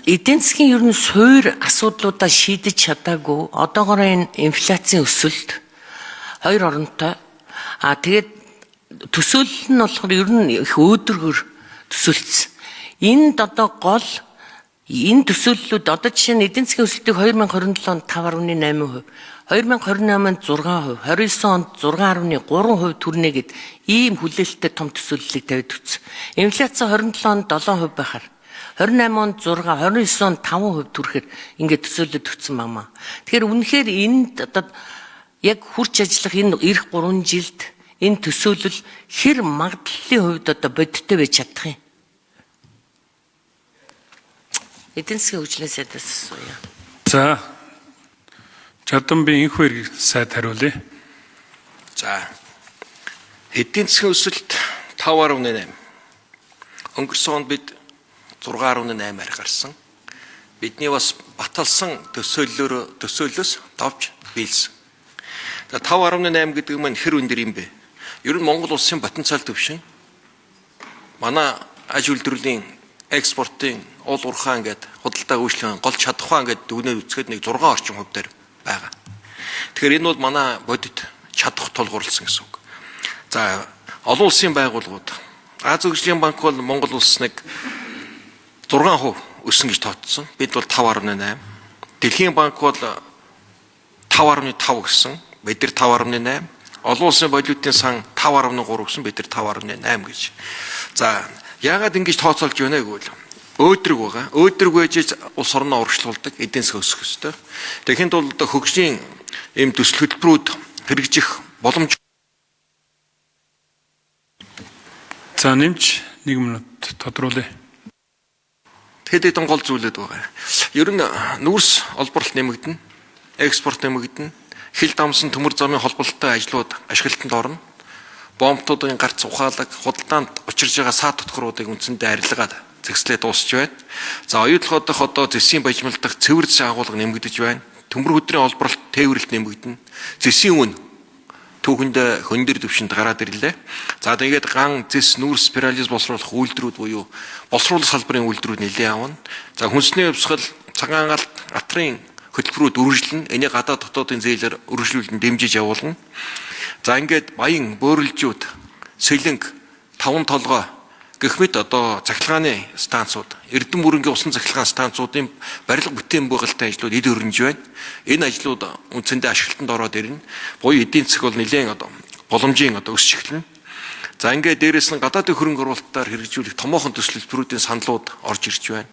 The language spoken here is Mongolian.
эдийн засгийн ер нь суур асуудлуудаа шийдэж чадаагүй одоогоор энэ инфляцийн өсөлт хоёр оронтой тэгээд төсөөлөл нь болохоор ер нь их өөдрөгөр төсөөлсөн. Энд одоо гол энэ төсөөллүүд одоо жишээ нь эдийн засгийн өсөлтийг 2027 онд 5.8%, 2028 онд 6%, 29 онд 6.3% төрнэ гэд ийм хүлээлттэй том төсөөллийг тавьд өгсөн. Инфляци 27 онд 7% байхаар 28 онд 6, 29 онд 5% түрэхээр ингээд төсөөлөд өгсөн бамаа. Тэгэхээр үнэхээр энд одоо яг хурц ажиллах энэ эх 3 жилд энэ төсөөлөл хэр магадлалын хувьд одоо бодиттой байж чадах юм? Эдийн засгийн хөгжлийн сайдаас асууя. За. Жадан би инхвэр сайд хариулъя. За. Эдийн засгийн өсөлт 5.8. Өнгөрсөн онд бид 6.8-аар гарсан. Бидний бас баталсан төсөөллөөс давж биелсэн. За 5.8 гэдэг нь хэр өндөр юм бэ? Ер нь Монгол улсын потенциал төвшин манай аж үйлдвэрлэлийн экспортын уул уурхай ингээд худалдаа үйлчлэгийн гол чадхаа ингээд дүгнээд үзэхэд нэг 6 орчим хувьд байгаа. Тэгэхээр энэ бол манай бодит чадах тулгуурласан гэсэн үг. За олон улсын байгууллагууд Аз хөгжлийн банк бол Монгол улс нэг 6% өссөн гэж тооцсон. Бид бол 5.8. Дэлхийн банк бол 5.5 гэсэн. Бид нар 5.8. Олон улсын валютын сан 5.3 гэсэн. Бид нар 5.8 гэж. За яагаад ингэж тооцоолж байна гэвэл өөдрөг байгаа. Өөдрөг байж улс орноо урагшлуулдаг, эдийн засаг өсөх ёстой. Тэгэхэд бол хөгжлийн ийм төсөл хөтөлбөрүүд хэрэгжих боломж. За нэмж 1 минут тодруулъя. Хэдэн гол зүйлүүд байгаа. Ер нь нүүрс олборлт нэмэгдэнэ, экспорт нэмэгдэнэ, хил дамсан төмөр замын холболттой ажлууд ашиглалтанд орно. Бомбтуудын гарц ухаалаг, худалдаанд учирж байгаа саад tutгруудыг үндсэндээ арилгаад зэгслээ дуусч байна. За оюутлогоо дох одоо зэсийн бажимал дахь цэвэр зэс агуулга нэмэгдэж байна. Төмөр хөдрийн олборлт тээвэрлэлт нэмэгдэнэ. Зэсийн үн түүхэнд хөндөр төвшөнд гараад ирлээ. За тэгээд ган зэс нүүрс спирализ боловсруулах үйлдвэрүүд буюу боловсруулах салбарын үйлдвэрүүд нэлээд авна. За хүнсний өвсгөл, цагаан галт, атрын хөтөлбөрүүд үргэлжлэн энийг гадаад дотоодын зээлээр үргэлжлүүлэн дэмжиж явуулна. За ингээд баян бөөрөлжүүд, сэлэнг, таван толгой гэх мэт одоо цахилгааны станцууд, Эрдэнэ мөрөнгийн усан цахилгаан станцуудын барилга бүтээн байгуулалтын ажлууд эд өрнөж байна. Энэ ажлууд үндсэндээ ашиглалтанд ороод ирнэ. Буюу эдийн засаг бол нэлээд одоо боломжийн одоо өсч эхэлнэ. За ингээд дээрээс нь гадаадын хөрөнгө оруулалтаар хэрэгжүүлэх томоохон төсөл хөтөлбөрүүдийн саналууд орж ирж байна.